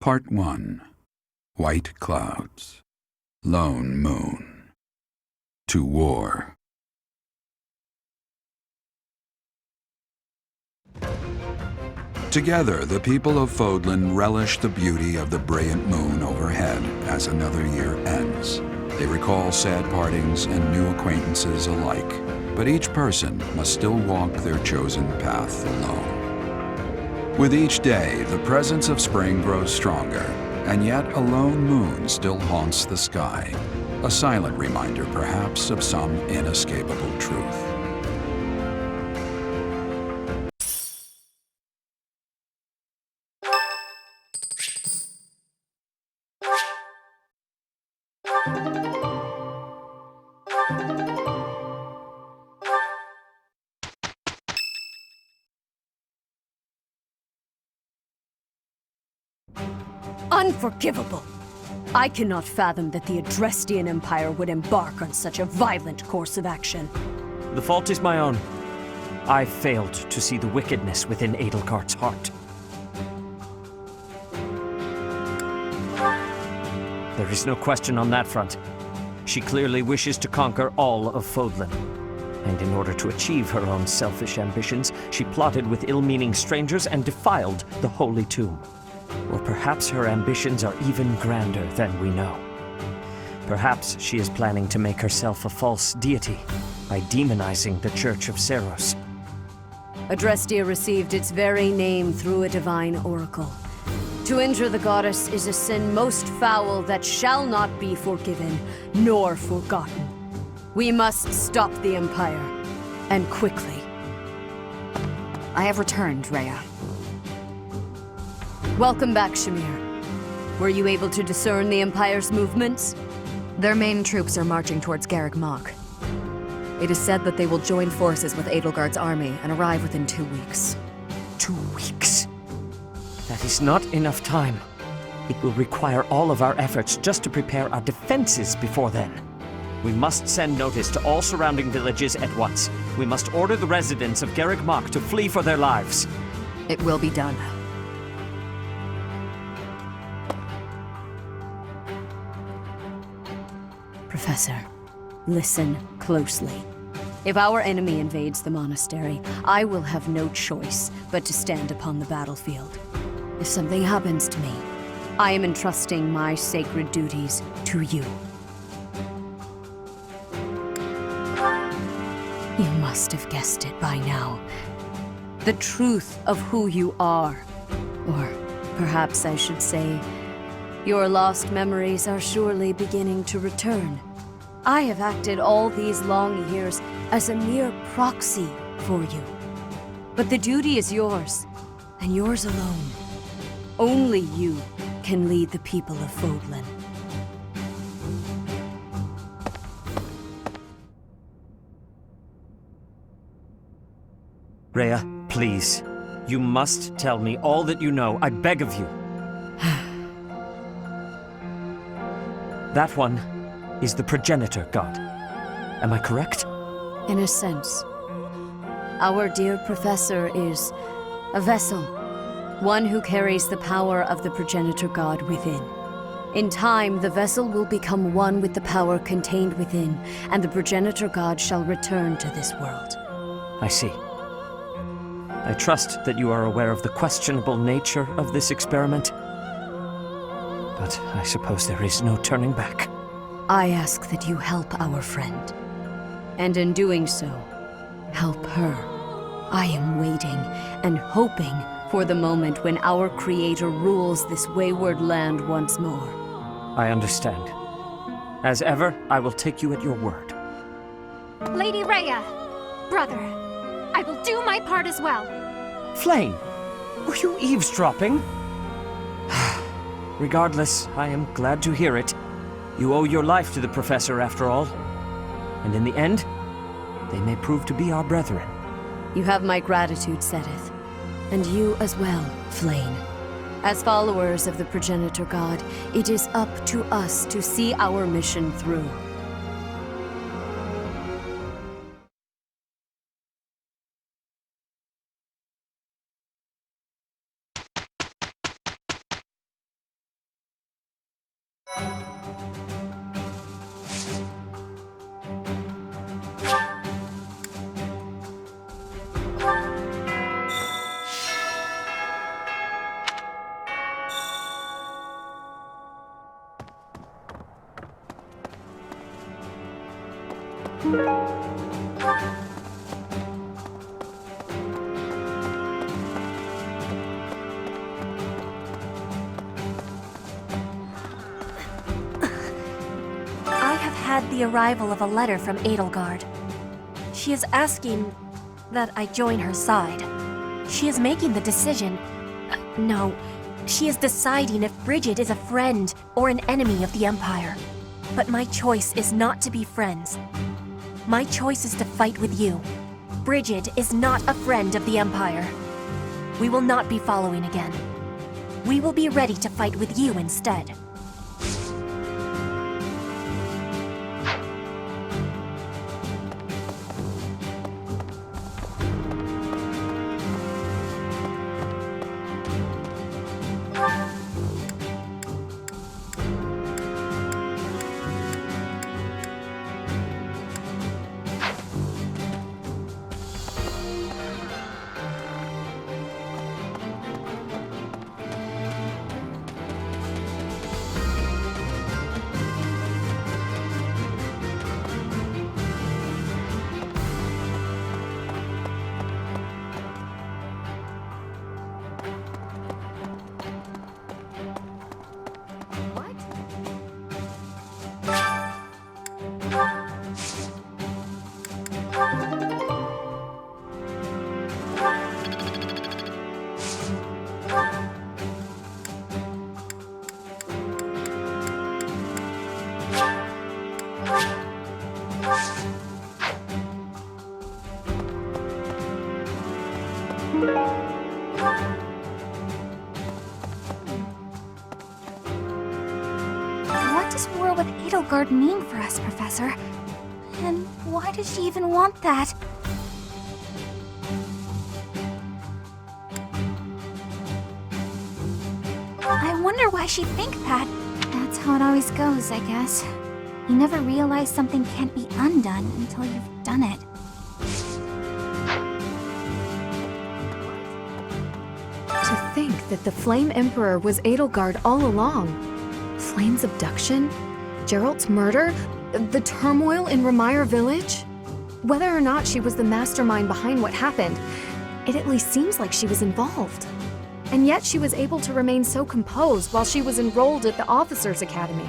Part 1. White Clouds. Lone Moon. To War. Together, the people of Fodlan relish the beauty of the brilliant moon overhead as another year ends. They recall sad partings and new acquaintances alike, but each person must still walk their chosen path alone. With each day, the presence of spring grows stronger, and yet a lone moon still haunts the sky, a silent reminder perhaps of some inescapable truth. Unforgivable! I cannot fathom that the Adrestian Empire would embark on such a violent course of action. The fault is my own. I failed to see the wickedness within Edelgard's heart. There is no question on that front. She clearly wishes to conquer all of Fodlan. And in order to achieve her own selfish ambitions, she plotted with ill-meaning strangers and defiled the Holy Tomb. Or perhaps her ambitions are even grander than we know. Perhaps she is planning to make herself a false deity by demonizing the Church of Seros. Adrestia received its very name through a divine oracle. To injure the goddess is a sin most foul that shall not be forgiven nor forgotten. We must stop the Empire, and quickly. I have returned, Rhea. Welcome back, Shamir. Were you able to discern the Empire's movements? Their main troops are marching towards Garreg Mach. It is said that they will join forces with Edelgard's army and arrive within 2 weeks. 2 weeks? That is not enough time. It will require all of our efforts just to prepare our defenses before then. We must send notice to all surrounding villages at once. We must order the residents of Garreg Mach to flee for their lives. It will be done. Professor, listen closely. If our enemy invades the monastery, I will have no choice but to stand upon the battlefield. If something happens to me, I am entrusting my sacred duties to you. You must have guessed it by now. The truth of who you are. Or perhaps I should say, your lost memories are surely beginning to return. I have acted all these long years as a mere proxy for you. But the duty is yours, and yours alone. Only you can lead the people of Fodlan. Rhea, please. You must tell me all that you know. I beg of you. That one is the progenitor god. Am I correct? In a sense. Our dear professor is a vessel. One who carries the power of the progenitor god within. In time, the vessel will become one with the power contained within, and the progenitor god shall return to this world. I see. I trust that you are aware of the questionable nature of this experiment. But I suppose there is no turning back. I ask that you help our friend. And in doing so, help her. I am waiting and hoping for the moment when our Creator rules this wayward land once more. I understand. As ever, I will take you at your word. Lady Rhea! Brother, I will do my part as well. Flame! Were you eavesdropping? Regardless, I am glad to hear it. You owe your life to the Professor, after all. And in the end, they may prove to be our brethren. You have my gratitude, Sedith. And you as well, Flame. As followers of the progenitor god, it is up to us to see our mission through. I have had the arrival of a letter from Edelgard. She is asking that I join her side. She is making the decision. No, she is deciding if Bridget is a friend or an enemy of the Empire. But my choice is not to be friends. My choice is to fight with you. Bridget is not a friend of the Empire. We will not be following again. We will be ready to fight with you instead. What does war with Edelgard mean for us, Professor? And why does she even want that? I wonder why she'd think that. That's how it always goes, I guess. You never realize something can't be undone until you've done it. To think that the Flame Emperor was Edelgard all along. Flame's abduction? Geralt's murder? The turmoil in Remire Village? Whether or not she was the mastermind behind what happened, it at least seems like she was involved. And yet she was able to remain so composed while she was enrolled at the Officers' Academy.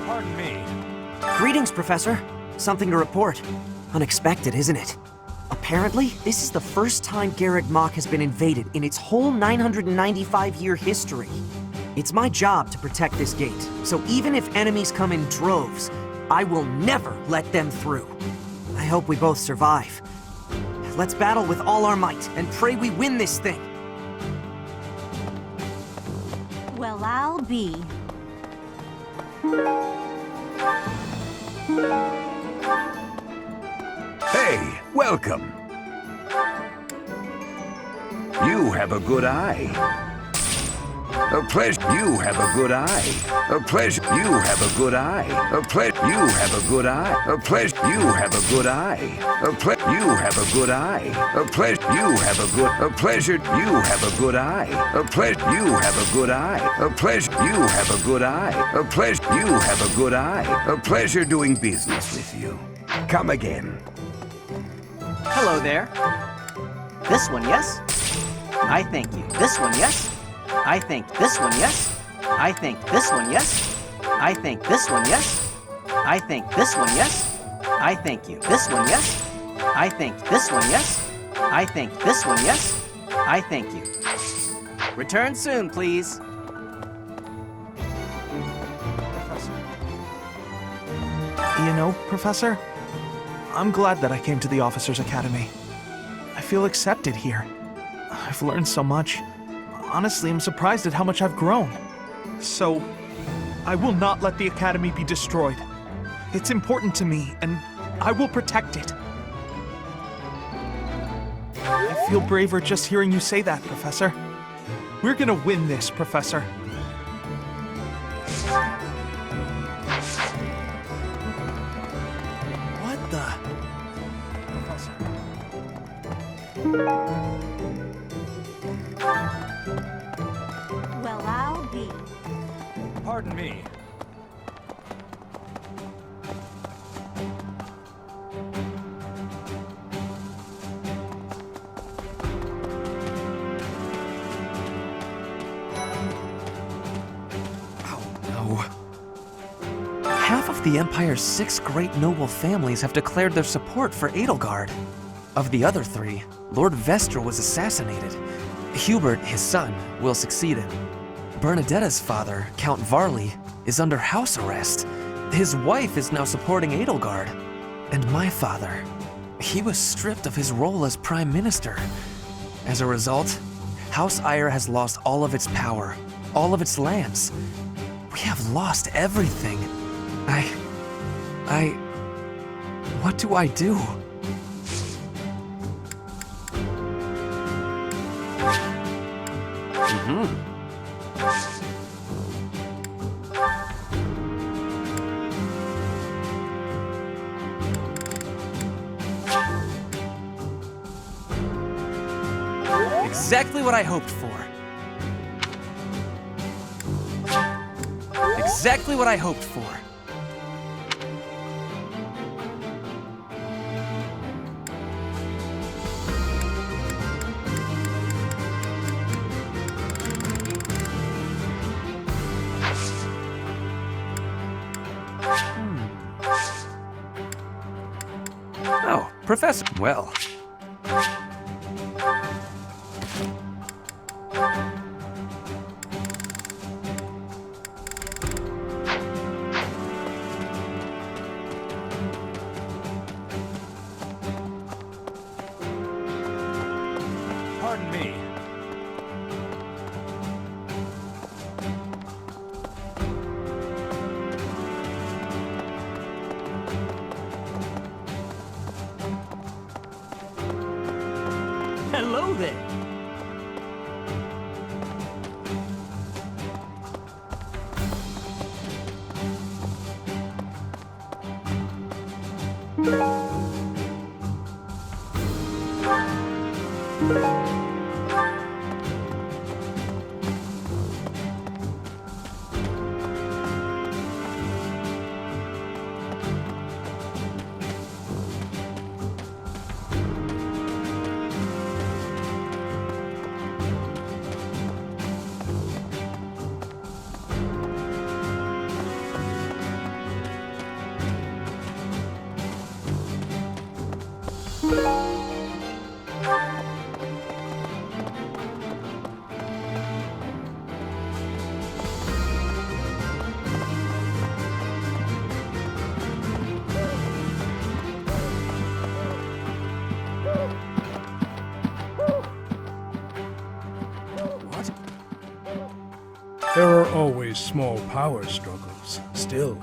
Pardon me. Greetings, Professor. Something to report. Unexpected, isn't it? Apparently, this is the first time Garreg Mach has been invaded in its whole 995-year history. It's my job to protect this gate, so even if enemies come in droves, I will never let them through. I hope we both survive. Let's battle with all our might and pray we win this thing. Well, I'll be. Hey, welcome. You have a good eye. A pleasure. You have a good eye. A pleasure. You have a good eye. A pleasure. You have a good eye. A pleasure. You have a good eye. A pleasure. You have a good eye. A pleasure. You have a good. A pleasure. You have a good eye. A pleasure. You have a good eye. A pleasure. You have a good eye. A pleasure. You have a good eye. A pleasure doing business with you. Come again. Hello there. This one, yes? I thank you. This one, yes? I think this one, yes? I think this one, yes? I think this one, yes? I think this one, yes? I thank you. This one, yes? I think this one, yes? I think this one, yes? I thank you. Return soon, please. You know, Professor, I'm glad that I came to the Officers' Academy. I feel accepted here. I've learned so much. Honestly, I'm surprised at how much I've grown. So, I will not let the Academy be destroyed. It's important to me, and I will protect it. I feel braver just hearing you say that, Professor. We're gonna win this, Professor. What the? Professor. Well, I'll be. Pardon me. Half of the Empire's 6 great noble families have declared their support for Edelgard. Of the other 3, Lord Vestra was assassinated. Hubert, his son, will succeed him. Bernadetta's father, Count Varley, is under house arrest. His wife is now supporting Edelgard. And my father, he was stripped of his role as Prime Minister. As a result, House Eyre has lost all of its power, all of its lands. We have lost everything. What do I do? Exactly what I hoped for. Exactly what I hoped for. Oh, Professor, well. Pardon me. Hello there. There are always small power struggles. Still,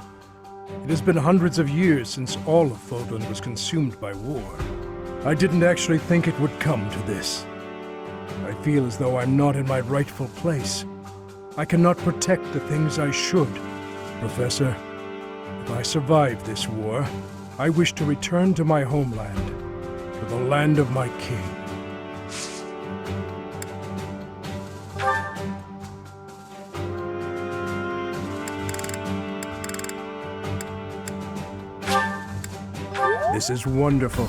it has been hundreds of years since all of Fodlan was consumed by war. I didn't actually think it would come to this. I feel as though I'm not in my rightful place. I cannot protect the things I should. Professor, if I survive this war, I wish to return to my homeland, to the land of my king. This is wonderful.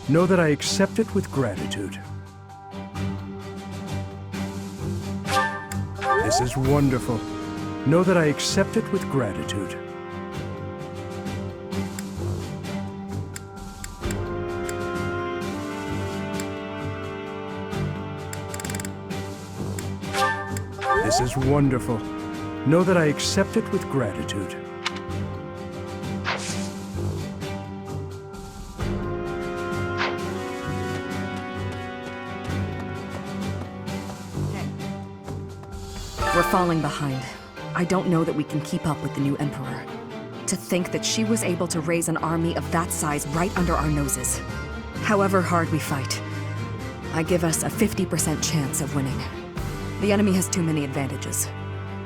Know that I accept it with gratitude. This is wonderful. Know that I accept it with gratitude. This is wonderful. Know that I accept it with gratitude. We're falling behind. I don't know that we can keep up with the new Emperor. To think that she was able to raise an army of that size right under our noses. However hard we fight, I give us a 50% chance of winning. The enemy has too many advantages.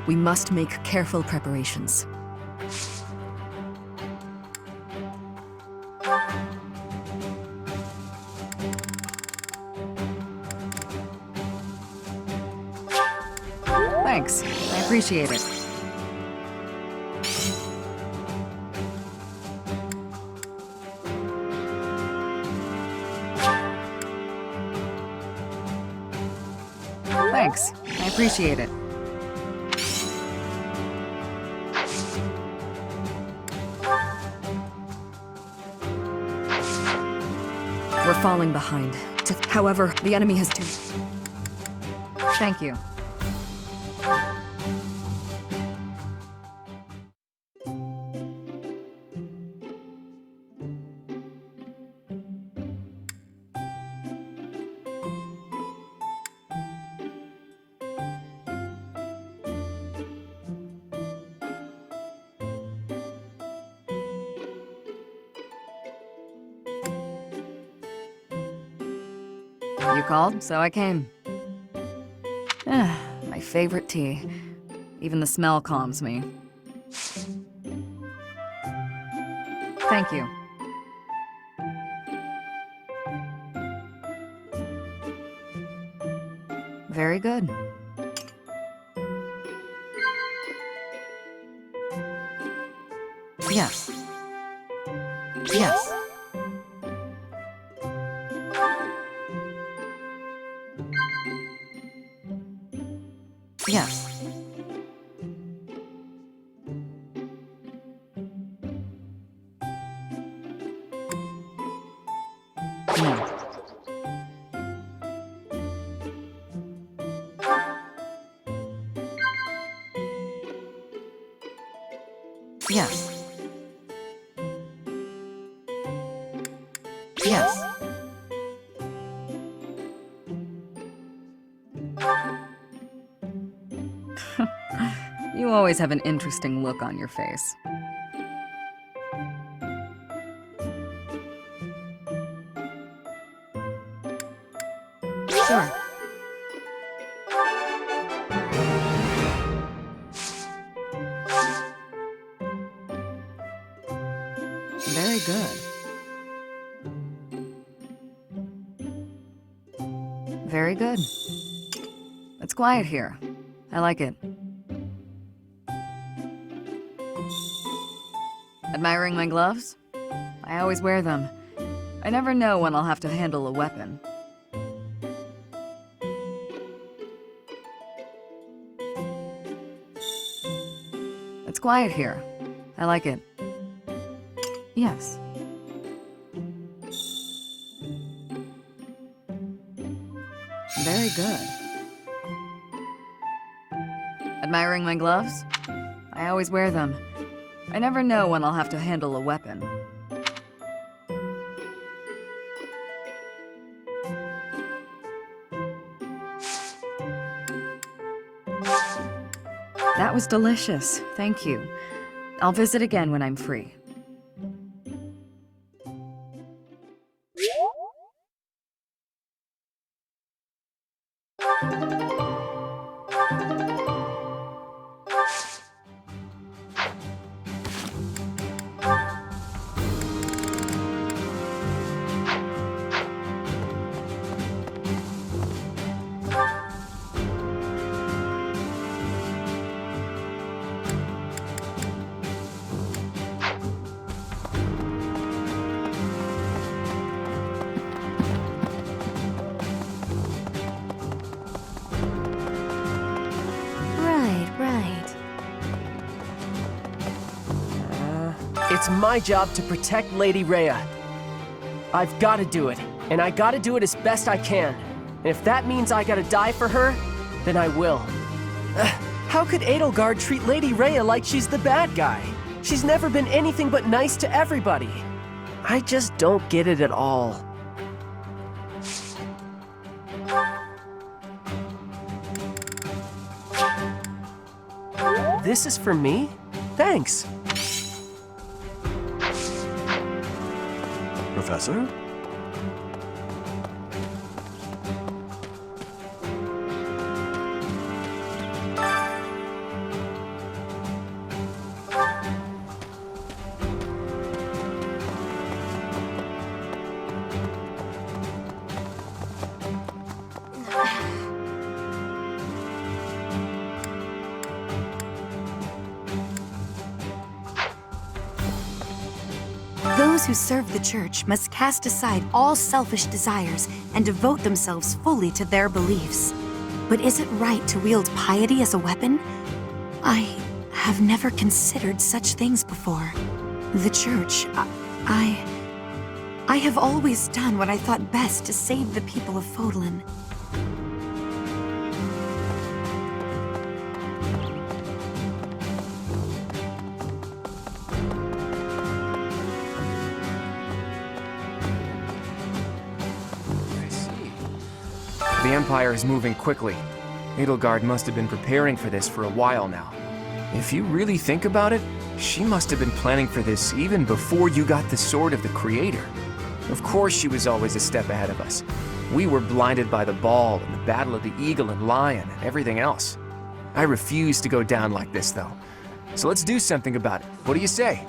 We must make careful preparations. Thanks. I appreciate it. Thanks. I appreciate it. We're falling behind. However, the enemy has too... Thank you. You called, so I came. My favorite tea. Even the smell calms me. Thank you. Very good. Yes. Yes. Yes. No. Yes. Yes. You always have an interesting look on your face. Sure. Very good. Very good. It's quiet here. I like it. Admiring my gloves? I always wear them. I never know when I'll have to handle a weapon. It's quiet here. I like it. Yes. Very good. Admiring my gloves? I always wear them. I never know when I'll have to handle a weapon. That was delicious. Thank you. I'll visit again when I'm free. It's my job to protect Lady Rhea. I've gotta do it, and I gotta do it as best I can. And if that means I gotta die for her, then I will. How could Edelgard treat Lady Rhea like she's the bad guy? She's never been anything but nice to everybody. I just don't get it at all. This is for me? Thanks. Professor? Those who serve the church must cast aside all selfish desires and devote themselves fully to their beliefs. But is it right to wield piety as a weapon? I have never considered such things before. The church, I have always done what I thought best to save the people of Fodlan. The Empire is moving quickly. Edelgard must have been preparing for this for a while now. If you really think about it, she must have been planning for this even before you got the Sword of the Creator. Of course she was always a step ahead of us. We were blinded by the ball and the Battle of the Eagle and Lion and everything else. I refuse to go down like this, though. So let's do something about it. What do you say?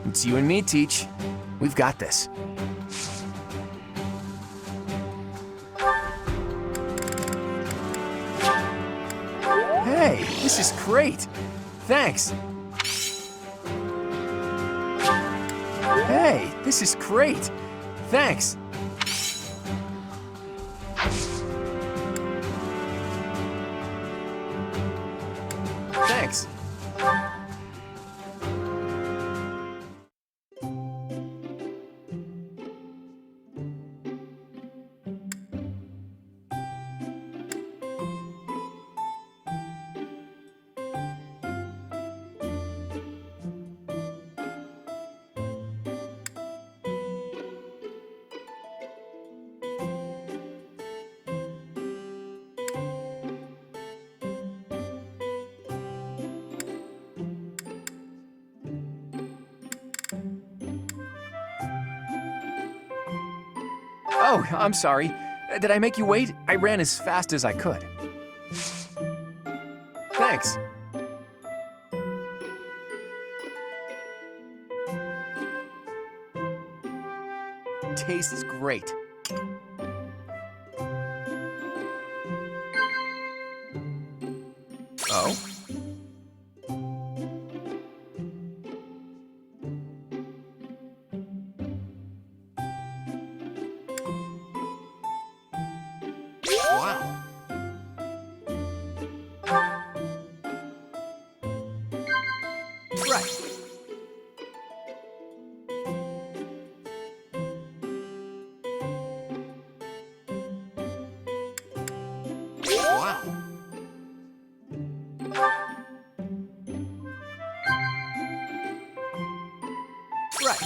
It's you and me, Teach. We've got this. Hey, this is great. Thanks. Hey, this is great. Thanks. Thanks. Oh, I'm sorry. Did I make you wait? I ran as fast as I could. Thanks. Tastes great. Oh? Wow. Right. Wow. Right.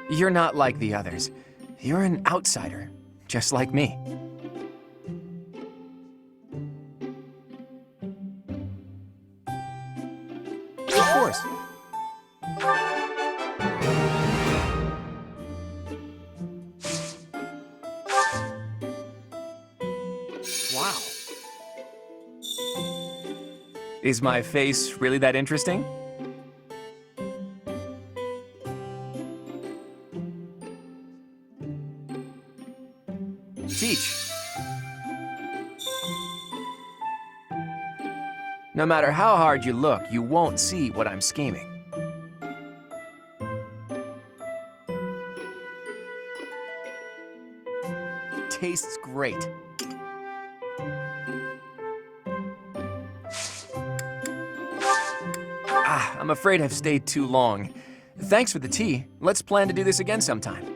You're not like the others. You're an outsider, just like me. Of course. Wow. Is my face really that interesting? Teach. No matter how hard you look, you won't see what I'm scheming. Tastes great. I'm afraid I've stayed too long. Thanks for the tea. Let's plan to do this again sometime.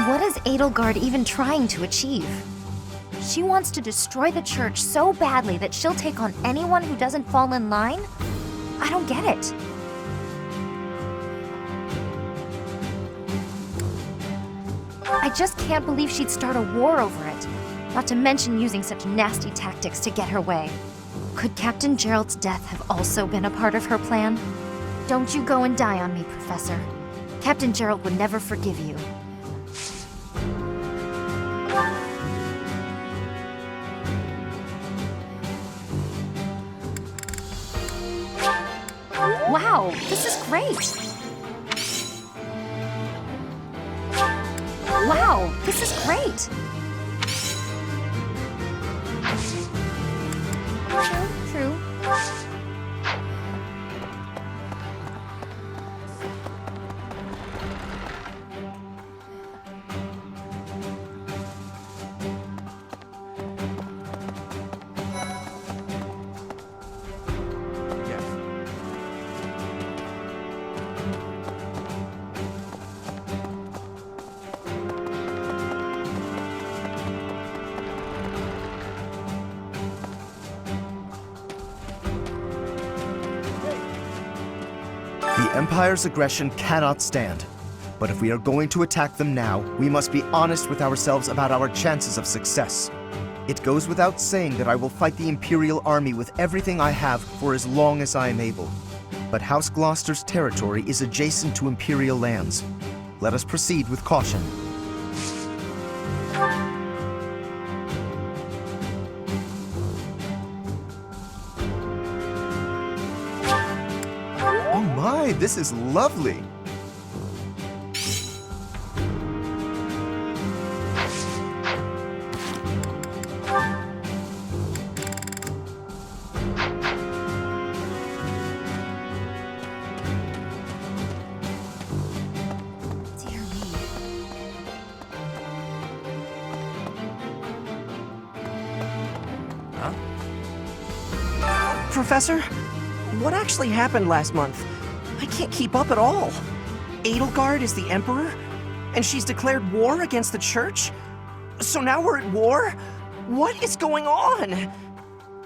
What is Edelgard even trying to achieve? She wants to destroy the church so badly that she'll take on anyone who doesn't fall in line? I don't get it. I just can't believe she'd start a war over it. Not to mention using such nasty tactics to get her way. Could Captain Gerald's death have also been a part of her plan? Don't you go and die on me, Professor. Captain Gerald would never forgive you. Wow, this is great! Wow, this is great! True. The Empire's aggression cannot stand. But if we are going to attack them now, we must be honest with ourselves about our chances of success. It goes without saying that I will fight the Imperial Army with everything I have for as long as I am able. But House Gloucester's territory is adjacent to Imperial lands. Let us proceed with caution. This is lovely. Dear me. Huh? Professor, what actually happened last month? I can't keep up at all. Edelgard is the Emperor, and she's declared war against the Church? So now we're at war? What is going on?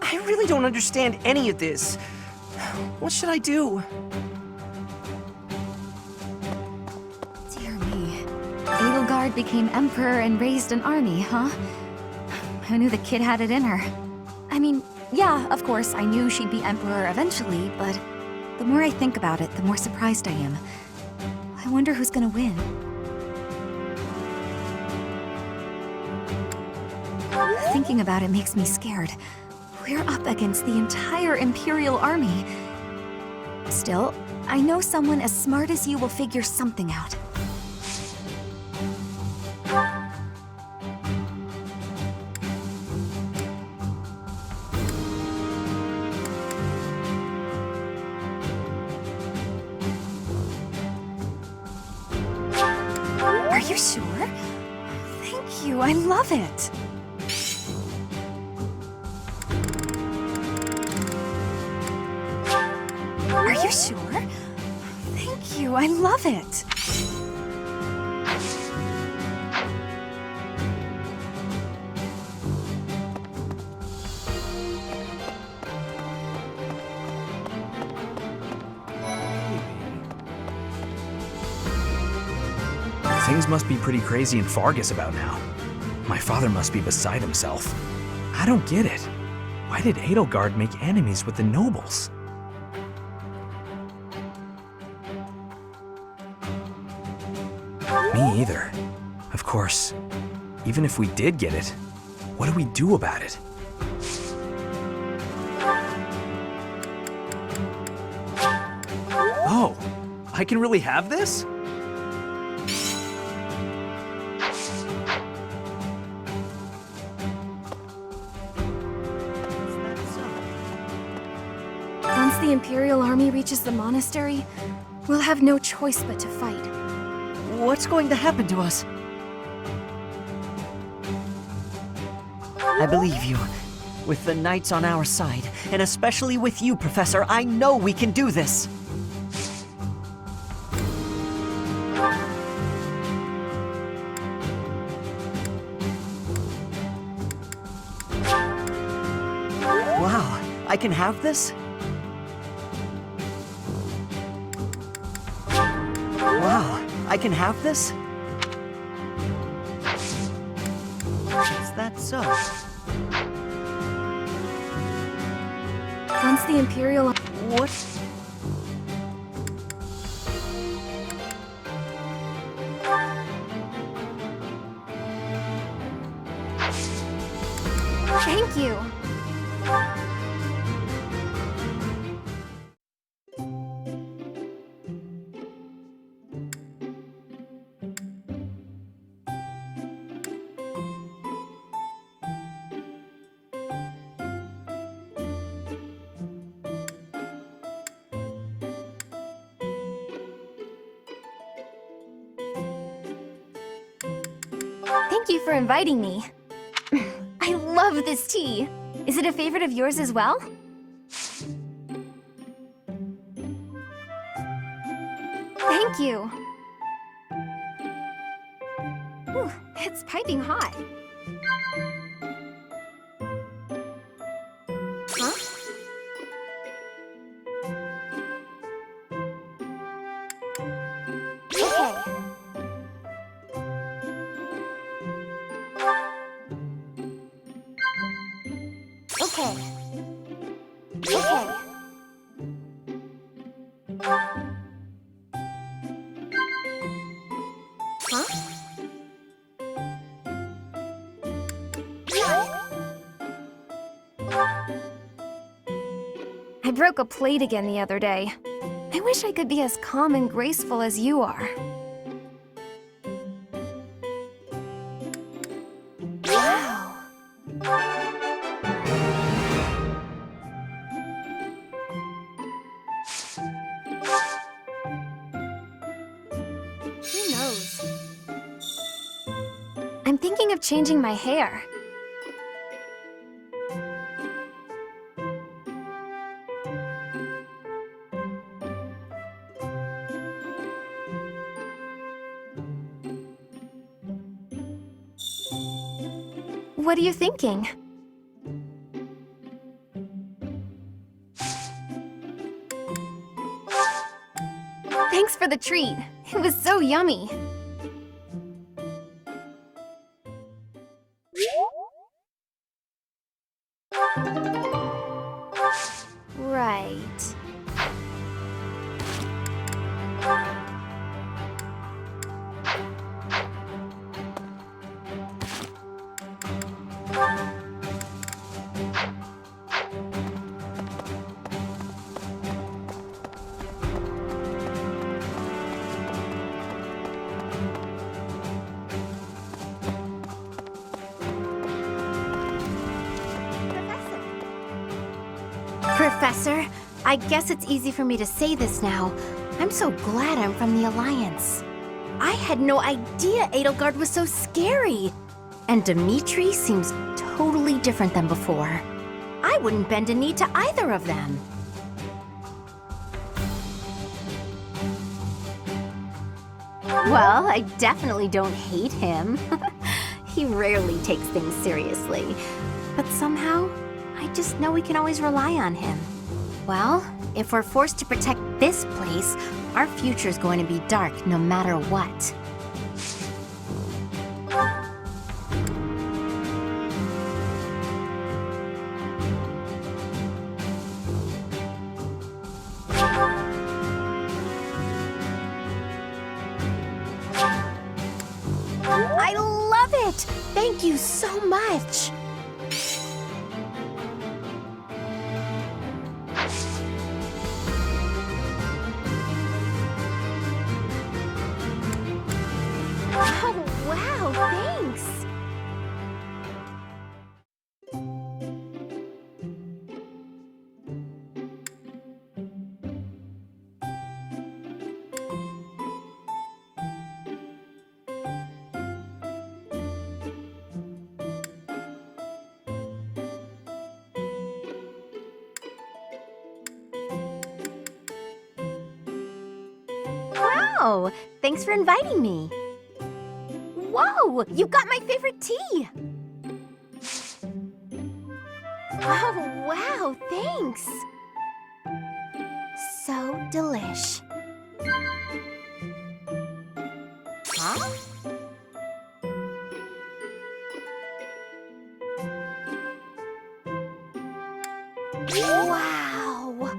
I really don't understand any of this. What should I do? Dear me. Edelgard became Emperor and raised an army, huh? Who knew the kid had it in her? I mean, yeah, of course, I knew she'd be Emperor eventually, but the more I think about it, the more surprised I am. I wonder who's gonna win. Thinking about it makes me scared. We're up against the entire Imperial army. Still, I know someone as smart as you will figure something out. Are you sure? Thank you, I love it. Are you sure? Thank you, I love it. Things must be pretty crazy in Fargus about now. My father must be beside himself. I don't get it. Why did Edelgard make enemies with the nobles? Me either. Of course. Even if we did get it, what do we do about it? I can really have this? Once the Imperial army reaches the monastery, we'll have no choice but to fight. What's going to happen to us? I believe you. With the knights on our side, and especially with you, Professor, I know we can do this! Wow, I can have this? Wow, I can have this? Is that so? Once the Imperial... What? Thank you! Thank you for inviting me. I love this tea. Is it a favorite of yours as well? Thank you. Ooh, it's piping hot. Huh? Okay. Okay. Okay. Huh? I broke a plate again the other day. I wish I could be as calm and graceful as you are. Wow. Who knows? I'm thinking of changing my hair. What are you thinking? Thanks for the treat. It was so yummy. Right. Professor, I guess it's easy for me to say this now. I'm so glad I'm from the Alliance. I had no idea Edelgard was so scary. And Dimitri seems totally different than before. I wouldn't bend a knee to either of them. Well, I definitely don't hate him. He rarely takes things seriously. But somehow, I just know we can always rely on him. Well, if we're forced to protect this place, our future's going to be dark no matter what. I love it! Thank you so much! Oh, thanks for inviting me. Whoa, you got my favorite tea! Oh, wow, thanks! So delish. Huh? Wow!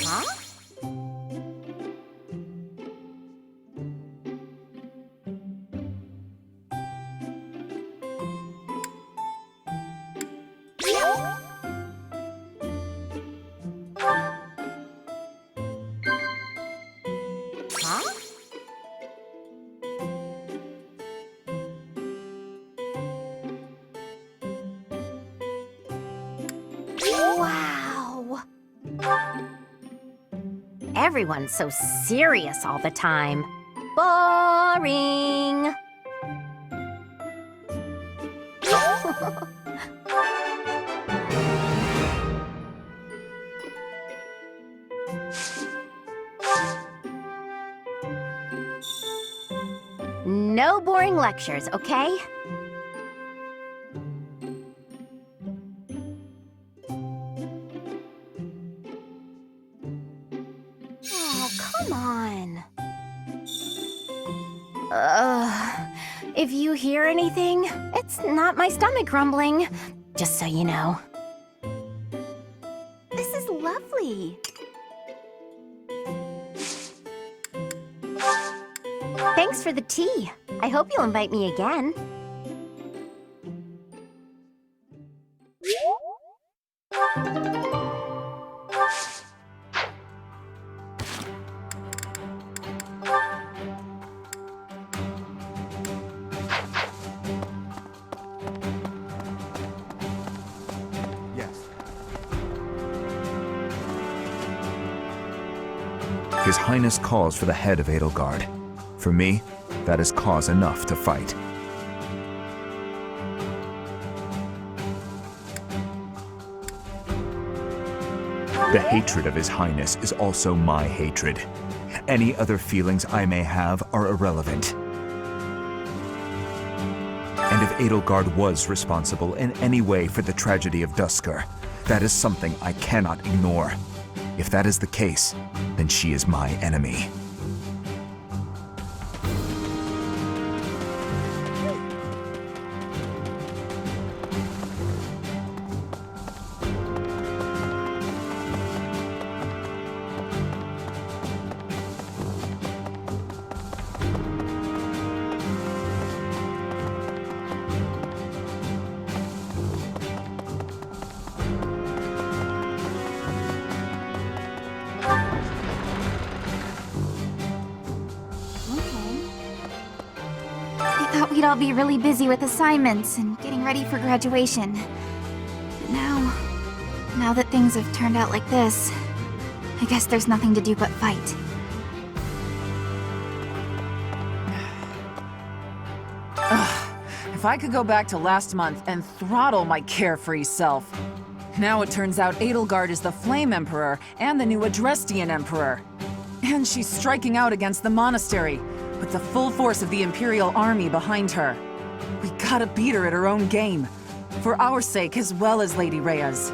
Huh? Huh? Wow! Everyone's so serious all the time. Boring! No boring lectures, okay? Oh, come on. If you hear anything, it's not my stomach grumbling. Just so you know. This is lovely. Thanks for the tea. I hope you'll invite me again. His Highness calls for the head of Edelgard. For me, that is cause enough to fight. The hatred of His Highness is also my hatred. Any other feelings I may have are irrelevant. And if Edelgard was responsible in any way for the tragedy of Duscur, that is something I cannot ignore. If that is the case, then she is my enemy. We'd all be really busy with assignments and getting ready for graduation. But now that things have turned out like this, I guess there's nothing to do but fight. If I could go back to last month and throttle my carefree self. Now it turns out Edelgard is the Flame Emperor and the new Adrestian Emperor. And she's striking out against the monastery, with the full force of the Imperial army behind her. We gotta beat her at her own game, for our sake as well as Lady Rhea's.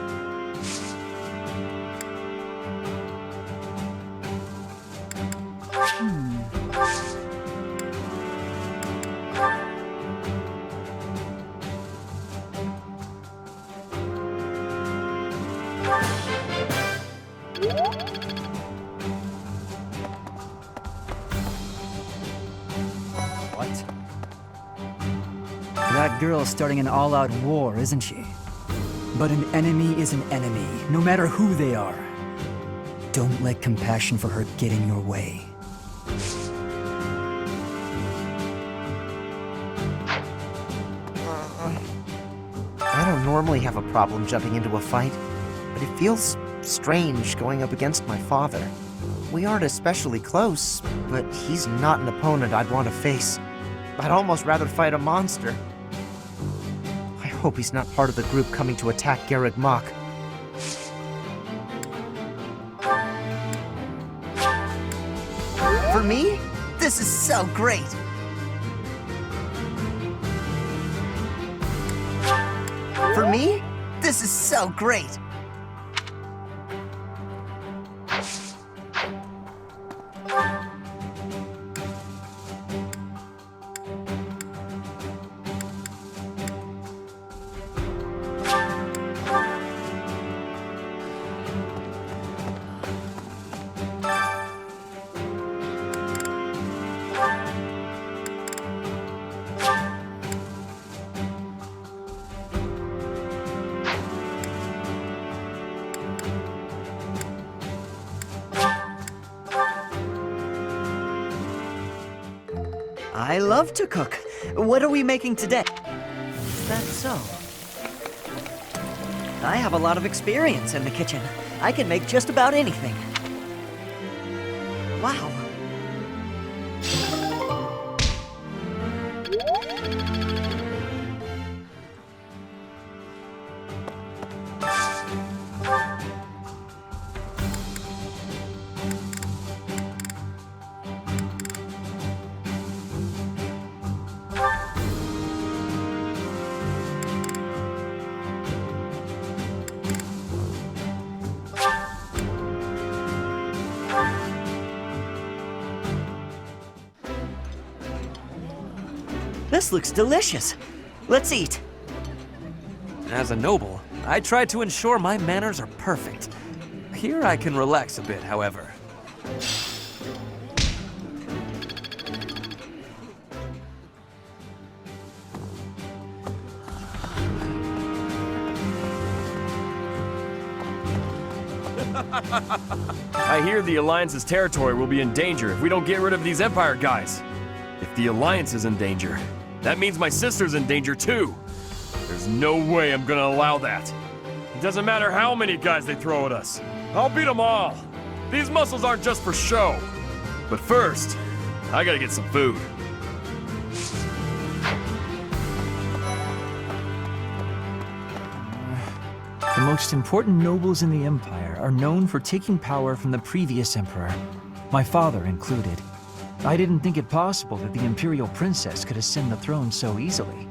That girl's starting an all-out war, isn't she? But an enemy is an enemy, no matter who they are. Don't let compassion for her get in your way. I don't normally have a problem jumping into a fight, but it feels strange going up against my father. We aren't especially close, but he's not an opponent I'd want to face. I'd almost rather fight a monster. I hope he's not part of the group coming to attack Garreg Mach. me, this is so great. For me, this is so great. I love to cook. What are we making today? Is that so? I have a lot of experience in the kitchen. I can make just about anything. Wow. This looks delicious. Let's eat. As a noble, I try to ensure my manners are perfect. Here I can relax a bit, however. I hear the Alliance's territory will be in danger if we don't get rid of these Empire guys. If the Alliance is in danger, that means my sister's in danger too. There's no way I'm gonna allow that. It doesn't matter how many guys they throw at us. I'll beat them all. These muscles aren't just for show. But first, I gotta get some food. The most important nobles in the Empire are known for taking power from the previous Emperor, my father included. I didn't think it possible that the Imperial Princess could ascend the throne so easily.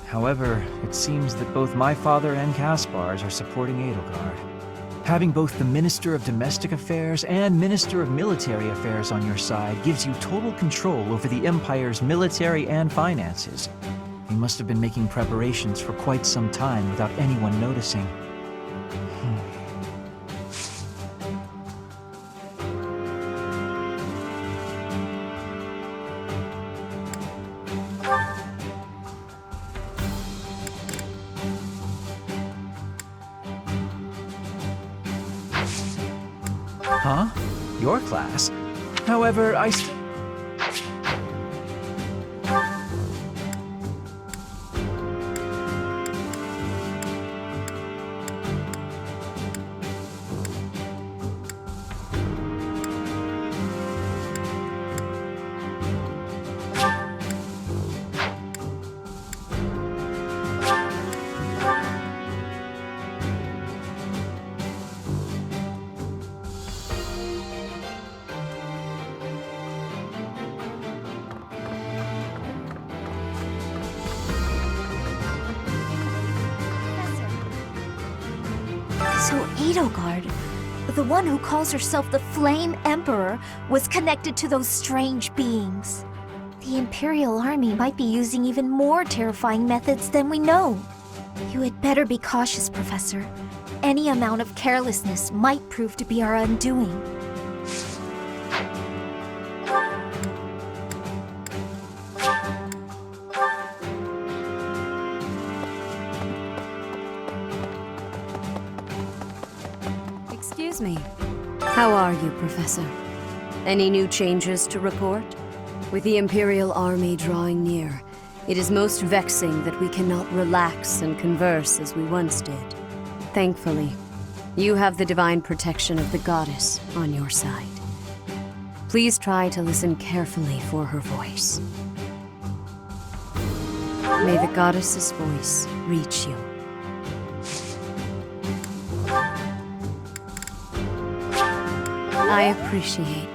However, it seems that both my father and Caspar's are supporting Edelgard. Having both the Minister of Domestic Affairs and Minister of Military Affairs on your side gives you total control over the Empire's military and finances. You must have been making preparations for quite some time without anyone noticing. Huh? Your class? However, I still... So Edelgard, the one who calls herself the Flame Emperor, was connected to those strange beings. The Imperial Army might be using even more terrifying methods than we know. You had better be cautious, Professor. Any amount of carelessness might prove to be our undoing. Excuse me. How are you, Professor? Any new changes to report? With the Imperial Army drawing near, it is most vexing that we cannot relax and converse as we once did. Thankfully, you have the divine protection of the goddess on your side. Please try to listen carefully for her voice. May the goddess's voice reach you. I appreciate.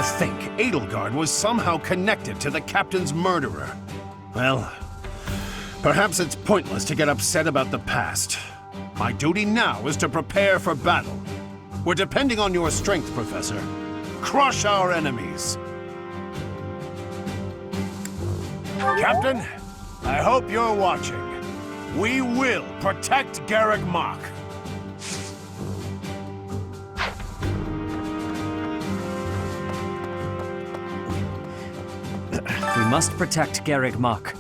To think Edelgard was somehow connected to the captain's murderer. Well, perhaps it's pointless to get upset about the past. My duty now is to prepare for battle. We're depending on your strength, Professor. Crush our enemies. Captain, I hope you're watching. We will protect Garreg Mach. We must protect Garreg Mach.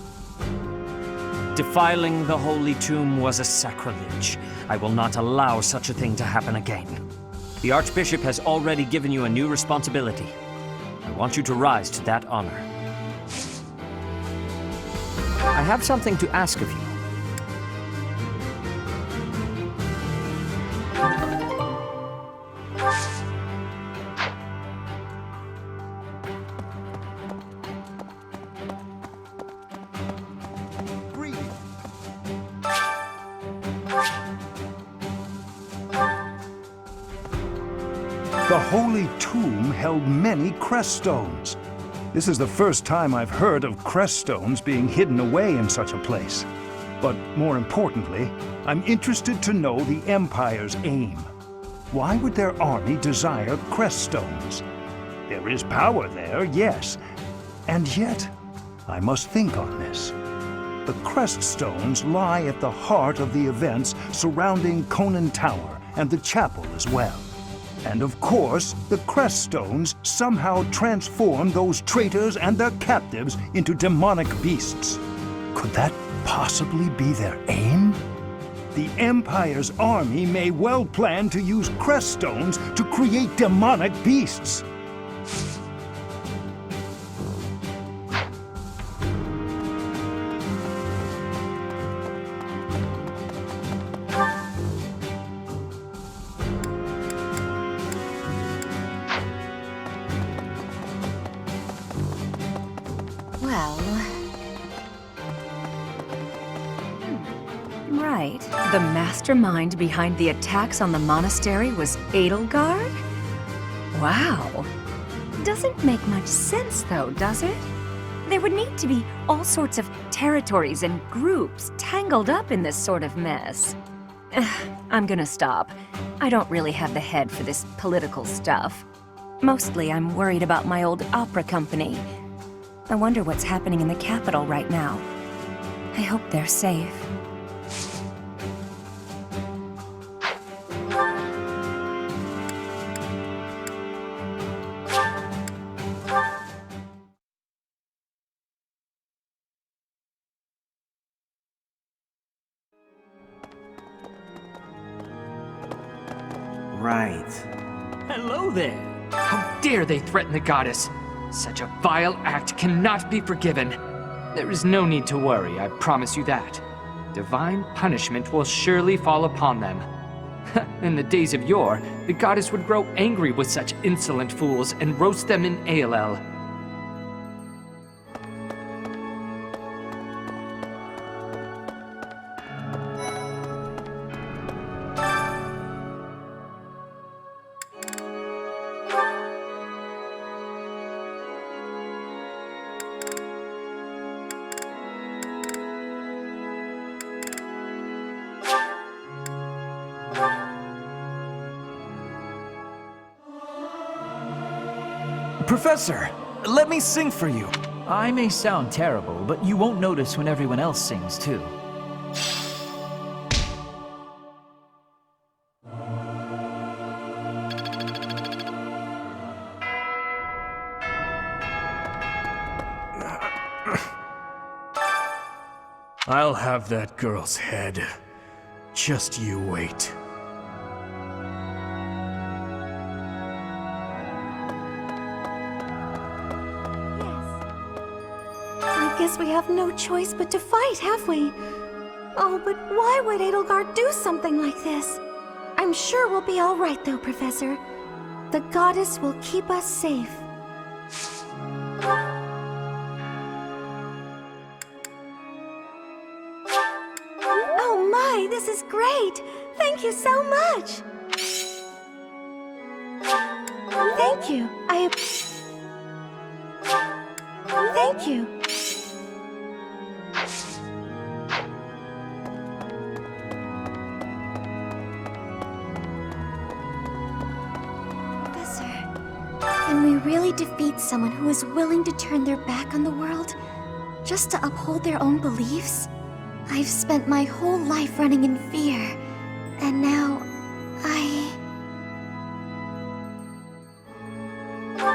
Defiling the Holy Tomb was a sacrilege. I will not allow such a thing to happen again. The Archbishop has already given you a new responsibility. I want you to rise to that honor. I have something to ask of you. The Holy Tomb held many crest stones. This is the first time I've heard of crest stones being hidden away in such a place. But more importantly, I'm interested to know the Empire's aim. Why would their army desire crest stones? There is power there, yes. And yet, I must think on this. The crest stones lie at the heart of the events surrounding Conan Tower and the chapel as well. And of course, the crest stones somehow transform those traitors and their captives into demonic beasts. Could that possibly be their aim? The Empire's army may well plan to use crest stones to create demonic beasts. Right. The mastermind behind the attacks on the monastery was Edelgard? Wow. Doesn't make much sense, though, does it? There would need to be all sorts of territories and groups tangled up in this sort of mess. I'm gonna stop. I don't really have the head for this political stuff. Mostly, I'm worried about my old opera company. I wonder what's happening in the capital right now. I hope they're safe. Right. Hello there. How dare they threaten the goddess? Such a vile act cannot be forgiven. There is no need to worry, I promise you that. Divine punishment will surely fall upon them. In the days of yore, the goddess would grow angry with such insolent fools and roast them in ALL. Professor, let me sing for you. I may sound terrible, but you won't notice when everyone else sings too. I'll have that girl's head. Just you wait. I guess we have no choice but to fight, have we? Oh, but why would Edelgard do something like this? I'm sure we'll be all right, though, Professor. The goddess will keep us safe. Oh my, this is great! Thank you so much! Thank you. Thank you. Can we really defeat someone who is willing to turn their back on the world just to uphold their own beliefs? I've spent my whole life running in fear, and now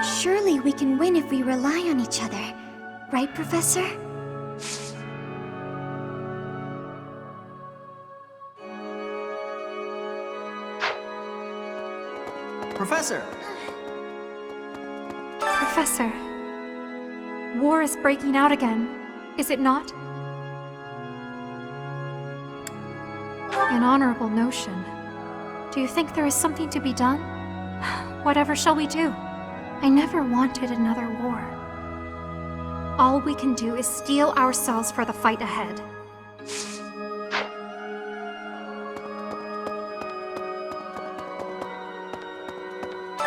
Surely we can win if we rely on each other, right, Professor? Professor! Professor, war is breaking out again, is it not? An honorable notion. Do you think there is something to be done? Whatever shall we do? I never wanted another war. All we can do is steel ourselves for the fight ahead.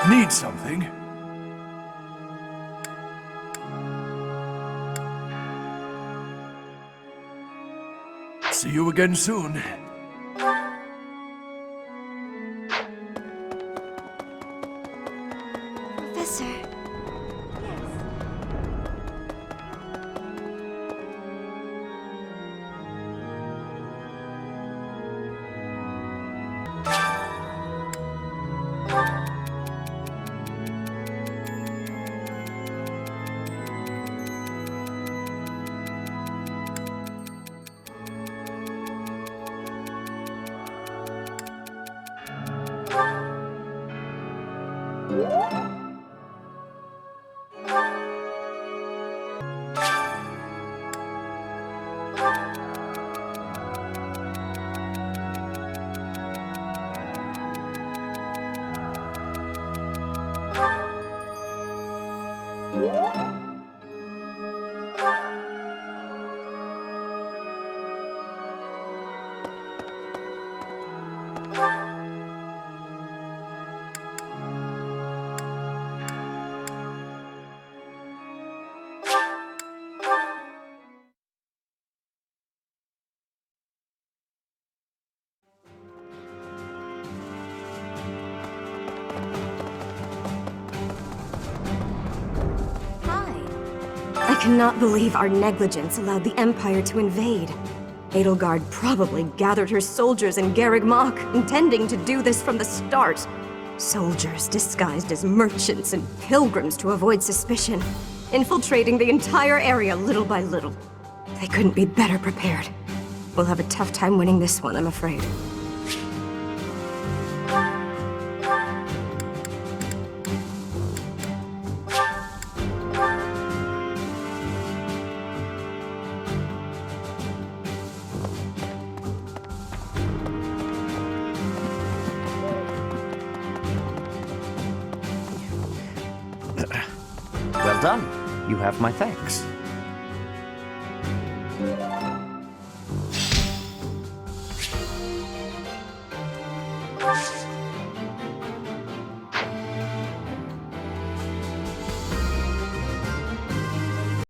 Need something? See you again soon. Professor. I cannot believe our negligence allowed the Empire to invade. Edelgard probably gathered her soldiers in Garreg Mach, intending to do this from the start. Soldiers disguised as merchants and pilgrims to avoid suspicion, infiltrating the entire area little by little. They couldn't be better prepared. We'll have a tough time winning this one, I'm afraid. Well done. You have my thanks.